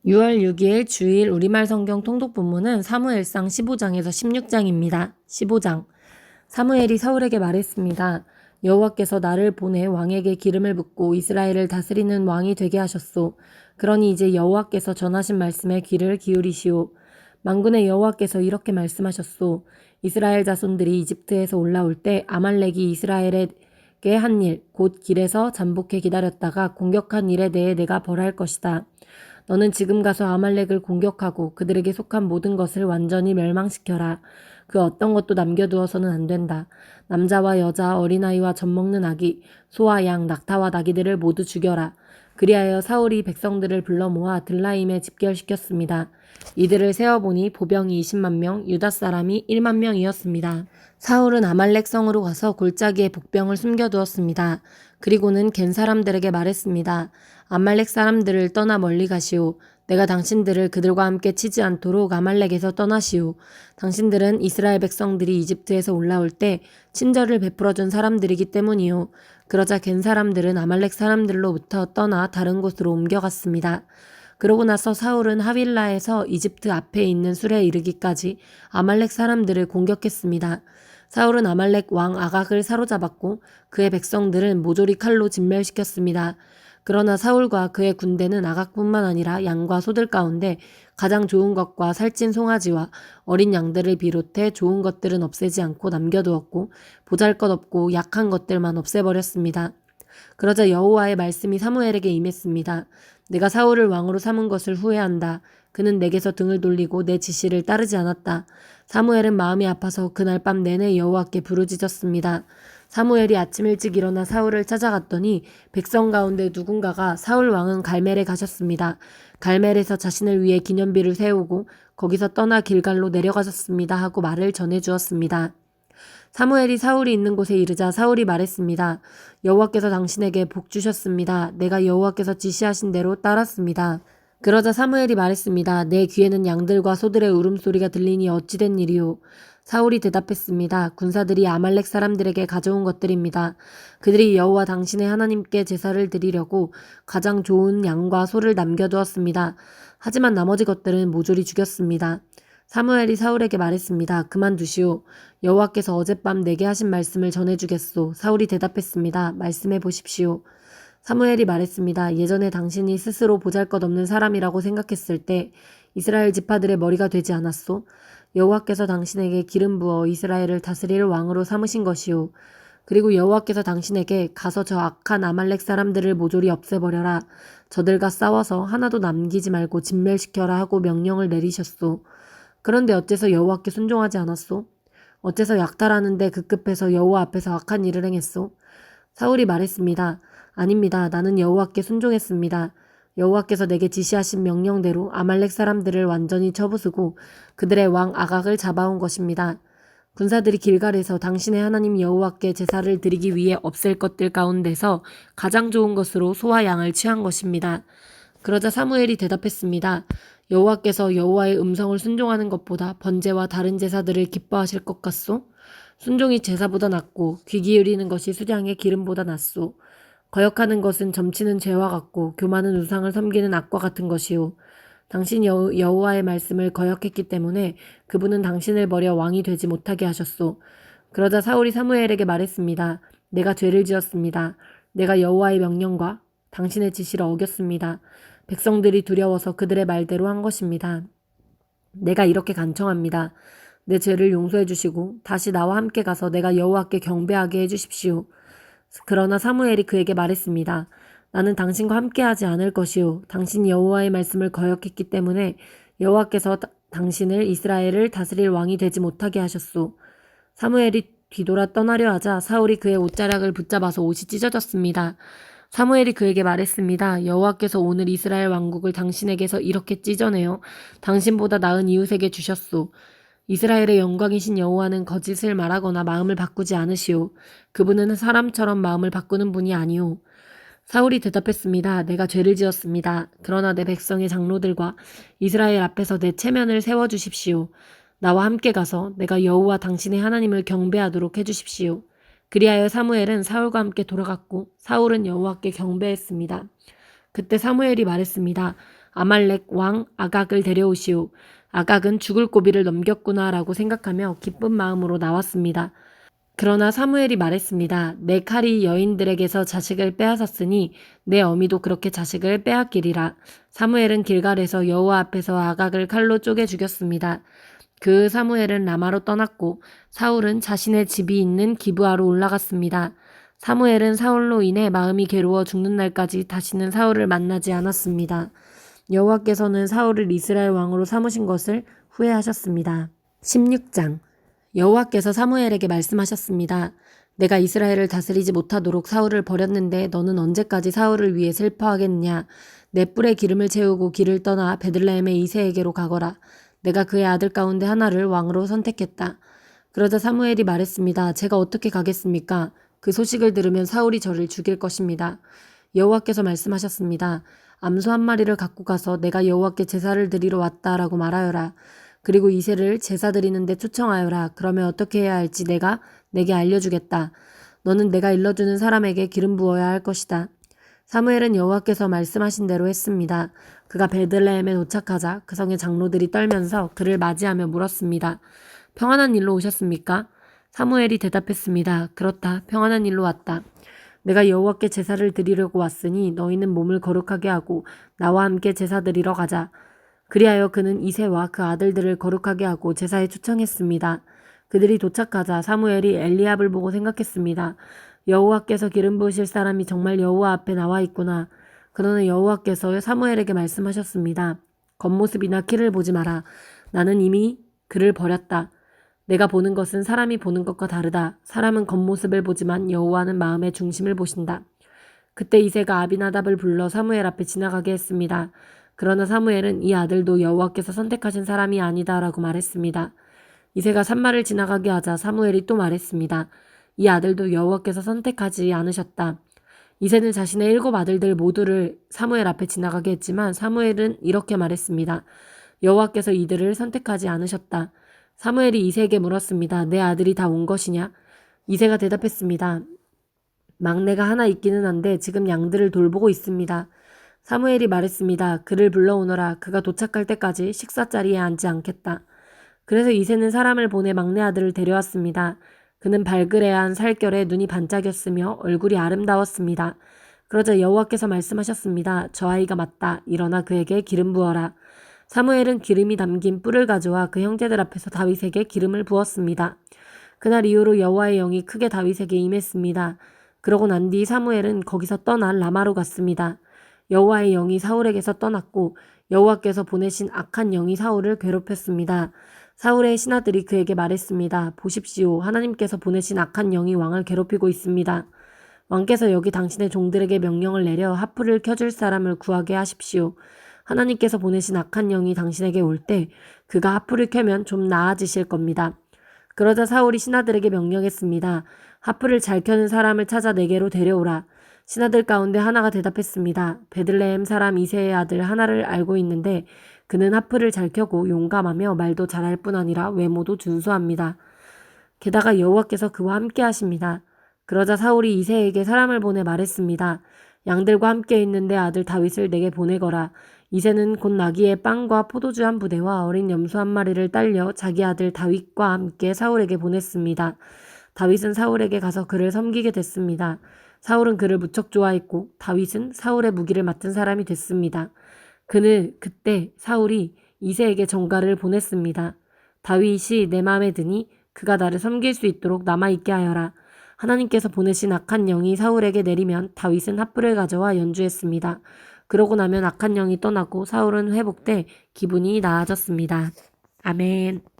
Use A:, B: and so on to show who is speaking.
A: 6월 6일 주일 우리말 성경 통독 본문은 사무엘상 15장에서 16장입니다. 15장. 사무엘이 사울에게 말했습니다. 여호와께서 나를 보내 왕에게 기름을 붓고 이스라엘을 다스리는 왕이 되게 하셨소. 그러니 이제 여호와께서 전하신 말씀에 귀를 기울이시오. 만군의 여호와께서 이렇게 말씀하셨소. 이스라엘 자손들이 이집트에서 올라올 때 아말렉이 이스라엘에게 한 일, 곧 길에서 잠복해 기다렸다가 공격한 일에 대해 내가 벌할 것이다. 너는 지금 가서 아말렉을 공격하고 그들에게 속한 모든 것을 완전히 멸망시켜라. 그 어떤 것도 남겨두어서는 안 된다. 남자와 여자, 어린아이와 젖먹는 아기, 소와 양, 낙타와 나귀들을 모두 죽여라. 그리하여 사울이 백성들을 불러 모아 들라임에 집결시켰습니다. 이들을 세어보니 보병이 20만 명, 유다 사람이 1만 명이었습니다. 사울은 아말렉 성으로 가서 골짜기에 복병을 숨겨두었습니다. 그리고는 겐 사람들에게 말했습니다. 아말렉 사람들을 떠나 멀리 가시오. 내가 당신들을 그들과 함께 치지 않도록 아말렉에서 떠나시오. 당신들은 이스라엘 백성들이 이집트에서 올라올 때 친절을 베풀어준 사람들이기 때문이오. 그러자 겐 사람들은 아말렉 사람들로부터 떠나 다른 곳으로 옮겨갔습니다. 그러고 나서 사울은 하빌라에서 이집트 앞에 있는 술에 이르기까지 아말렉 사람들을 공격했습니다. 사울은 아말렉 왕 아각을 사로잡았고 그의 백성들은 모조리 칼로 진멸시켰습니다. 그러나 사울과 그의 군대는 아각뿐만 아니라 양과 소들 가운데 가장 좋은 것과 살찐 송아지와 어린 양들을 비롯해 좋은 것들은 없애지 않고 남겨두었고 보잘것없고 약한 것들만 없애버렸습니다. 그러자 여호와의 말씀이 사무엘에게 임했습니다. 내가 사울을 왕으로 삼은 것을 후회한다. 그는 내게서 등을 돌리고 내 지시를 따르지 않았다. 사무엘은 마음이 아파서 그날 밤 내내 여호와께 부르짖었습니다. 사무엘이 아침 일찍 일어나 사울을 찾아갔더니 백성 가운데 누군가가 사울 왕은 갈멜에 가셨습니다. 갈멜에서 자신을 위해 기념비를 세우고 거기서 떠나 길갈로 내려가셨습니다 하고 말을 전해주었습니다. 사무엘이 사울이 있는 곳에 이르자 사울이 말했습니다. 여호와께서 당신에게 복 주셨습니다. 내가 여호와께서 지시하신 대로 따랐습니다. 그러자 사무엘이 말했습니다. 내 귀에는 양들과 소들의 울음소리가 들리니 어찌된 일이오. 사울이 대답했습니다. 군사들이 아말렉 사람들에게 가져온 것들입니다. 그들이 여호와 당신의 하나님께 제사를 드리려고 가장 좋은 양과 소를 남겨두었습니다. 하지만 나머지 것들은 모조리 죽였습니다. 사무엘이 사울에게 말했습니다. 그만두시오. 여호와께서 어젯밤 내게 하신 말씀을 전해주겠소. 사울이 대답했습니다. 말씀해 보십시오. 사무엘이 말했습니다. 예전에 당신이 스스로 보잘것없는 사람이라고 생각했을 때 이스라엘 지파들의 머리가 되지 않았소? 여호와께서 당신에게 기름 부어 이스라엘을 다스릴 왕으로 삼으신 것이오. 그리고 여호와께서 당신에게 가서 저 악한 아말렉 사람들을 모조리 없애버려라. 저들과 싸워서 하나도 남기지 말고 진멸시켜라 하고 명령을 내리셨소. 그런데 어째서 여호와께 순종하지 않았소? 어째서 약탈하는데 급급해서 여호와 앞에서 악한 일을 행했소? 사울이 말했습니다. 아닙니다. 나는 여호와께 순종했습니다. 여호와께서 내게 지시하신 명령대로 아말렉 사람들을 완전히 쳐부수고 그들의 왕 아각을 잡아온 것입니다. 군사들이 길갈에서 당신의 하나님 여호와께 제사를 드리기 위해 없앨 것들 가운데서 가장 좋은 것으로 소와 양을 취한 것입니다. 그러자 사무엘이 대답했습니다. 여호와께서 여호와의 음성을 순종하는 것보다 번제와 다른 제사들을 기뻐하실 것 같소? 순종이 제사보다 낫고 귀 기울이는 것이 수량의 기름보다 낫소. 거역하는 것은 점치는 죄와 같고 교만은 우상을 섬기는 악과 같은 것이오. 당신 여호와의 말씀을 거역했기 때문에 그분은 당신을 버려 왕이 되지 못하게 하셨소. 그러자 사울이 사무엘에게 말했습니다. 내가 죄를 지었습니다. 내가 여호와의 명령과 당신의 지시를 어겼습니다. 백성들이 두려워서 그들의 말대로 한 것입니다. 내가 이렇게 간청합니다. 내 죄를 용서해 주시고 다시 나와 함께 가서 내가 여호와께 경배하게 해 주십시오. 그러나 사무엘이 그에게 말했습니다. 나는 당신과 함께하지 않을 것이오. 당신이 여호와의 말씀을 거역했기 때문에 여호와께서 당신을 이스라엘을 다스릴 왕이 되지 못하게 하셨소. 사무엘이 뒤돌아 떠나려 하자 사울이 그의 옷자락을 붙잡아서 옷이 찢어졌습니다. 사무엘이 그에게 말했습니다. 여호와께서 오늘 이스라엘 왕국을 당신에게서 이렇게 찢어내어 당신보다 나은 이웃에게 주셨소. 이스라엘의 영광이신 여호와는 거짓을 말하거나 마음을 바꾸지 않으시오. 그분은 사람처럼 마음을 바꾸는 분이 아니오. 사울이 대답했습니다. 내가 죄를 지었습니다. 그러나 내 백성의 장로들과 이스라엘 앞에서 내 체면을 세워주십시오. 나와 함께 가서 내가 여호와 당신의 하나님을 경배하도록 해주십시오. 그리하여 사무엘은 사울과 함께 돌아갔고 사울은 여호와께 경배했습니다. 그때 사무엘이 말했습니다. 아말렉 왕 아각을 데려오시오. 아각은 죽을 고비를 넘겼구나라고 생각하며 기쁜 마음으로 나왔습니다. 그러나 사무엘이 말했습니다. 내 칼이 여인들에게서 자식을 빼앗았으니 내 어미도 그렇게 자식을 빼앗기리라. 사무엘은 길갈에서 여호와 앞에서 아각을 칼로 쪼개 죽였습니다. 그 사무엘은 라마로 떠났고 사울은 자신의 집이 있는 기브아로 올라갔습니다. 사무엘은 사울로 인해 마음이 괴로워 죽는 날까지 다시는 사울을 만나지 않았습니다. 여호와께서는 사울을 이스라엘 왕으로 삼으신 것을 후회하셨습니다. 16장 여호와께서 사무엘에게 말씀하셨습니다. 내가 이스라엘을 다스리지 못하도록 사울을 버렸는데 너는 언제까지 사울을 위해 슬퍼하겠냐. 내 뿔에 기름을 채우고 길을 떠나 베들레헴의 이새에게로 가거라. 내가 그의 아들 가운데 하나를 왕으로 선택했다. 그러자 사무엘이 말했습니다. 제가 어떻게 가겠습니까? 그 소식을 들으면 사울이 저를 죽일 것입니다. 여호와께서 말씀하셨습니다. 암소 한 마리를 갖고 가서 내가 여호와께 제사를 드리러 왔다라고 말하여라. 그리고 이새를 제사 드리는데 초청하여라. 그러면 어떻게 해야 할지 내게 알려주겠다. 너는 내가 일러주는 사람에게 기름 부어야 할 것이다. 사무엘은 여호와께서 말씀하신 대로 했습니다. 그가 베들레헴에 도착하자 그 성의 장로들이 떨면서 그를 맞이하며 물었습니다. 평안한 일로 오셨습니까? 사무엘이 대답했습니다. 그렇다. 평안한 일로 왔다. 내가 여호와께 제사를 드리려고 왔으니 너희는 몸을 거룩하게 하고 나와 함께 제사 드리러 가자. 그리하여 그는 이새와 그 아들들을 거룩하게 하고 제사에 초청했습니다. 그들이 도착하자 사무엘이 엘리압을 보고 생각했습니다. 여호와께서 기름 부으실 사람이 정말 여호와 앞에 나와 있구나. 그러나 여호와께서 사무엘에게 말씀하셨습니다. 겉모습이나 키를 보지 마라. 나는 이미 그를 버렸다. 내가 보는 것은 사람이 보는 것과 다르다. 사람은 겉모습을 보지만 여호와는 마음의 중심을 보신다. 그때 이새가 아비나답을 불러 사무엘 앞에 지나가게 했습니다. 그러나 사무엘은 이 아들도 여호와께서 선택하신 사람이 아니다라고 말했습니다. 이새가 산마를 지나가게 하자 사무엘이 또 말했습니다. 이 아들도 여호와께서 선택하지 않으셨다. 이새는 자신의 7 아들들 모두를 사무엘 앞에 지나가게 했지만 사무엘은 이렇게 말했습니다. 여호와께서 이들을 선택하지 않으셨다. 사무엘이 이새에게 물었습니다. 내 아들이 다 온 것이냐? 이새가 대답했습니다. 막내가 하나 있기는 한데 지금 양들을 돌보고 있습니다. 사무엘이 말했습니다. 그를 불러오너라. 그가 도착할 때까지 식사 자리에 앉지 않겠다. 그래서 이새는 사람을 보내 막내 아들을 데려왔습니다. 그는 발그레한 살결에 눈이 반짝였으며 얼굴이 아름다웠습니다. 그러자 여호와께서 말씀하셨습니다. 저 아이가 맞다. 일어나 그에게 기름 부어라. 사무엘은 기름이 담긴 뿔을 가져와 그 형제들 앞에서 다윗에게 기름을 부었습니다. 그날 이후로 여호와의 영이 크게 다윗에게 임했습니다. 그러고 난 뒤 사무엘은 거기서 떠나 라마로 갔습니다. 여호와의 영이 사울에게서 떠났고 여호와께서 보내신 악한 영이 사울을 괴롭혔습니다. 사울의 신하들이 그에게 말했습니다. 보십시오. 하나님께서 보내신 악한 영이 왕을 괴롭히고 있습니다. 왕께서 여기 당신의 종들에게 명령을 내려 하프를 켜줄 사람을 구하게 하십시오. 하나님께서 보내신 악한 영이 당신에게 올 때 그가 하프를 켜면 좀 나아지실 겁니다. 그러자 사울이 신하들에게 명령했습니다. 하프를 잘 켜는 사람을 찾아 내게로 데려오라. 신하들 가운데 하나가 대답했습니다. 베들레헴 사람 이새의 아들 하나를 알고 있는데 그는 하프를 잘 켜고 용감하며 말도 잘할 뿐 아니라 외모도 준수합니다. 게다가 여호와께서 그와 함께 하십니다. 그러자 사울이 이새에게 사람을 보내 말했습니다. 양들과 함께 있는 내 아들 다윗을 내게 보내거라. 이새는 곧 나귀의 빵과 포도주 한 부대와 어린 염소 한 마리를 딸려 자기 아들 다윗과 함께 사울에게 보냈습니다. 다윗은 사울에게 가서 그를 섬기게 됐습니다. 사울은 그를 무척 좋아했고 다윗은 사울의 무기를 맡은 사람이 됐습니다. 그때 사울이 이새에게 전가를 보냈습니다. 다윗이 내 마음에 드니 그가 나를 섬길 수 있도록 남아있게 하여라. 하나님께서 보내신 악한 영이 사울에게 내리면 다윗은 하프를 가져와 연주했습니다. 그러고 나면 악한 영이 떠나고 사울은 회복돼 기분이 나아졌습니다. 아멘.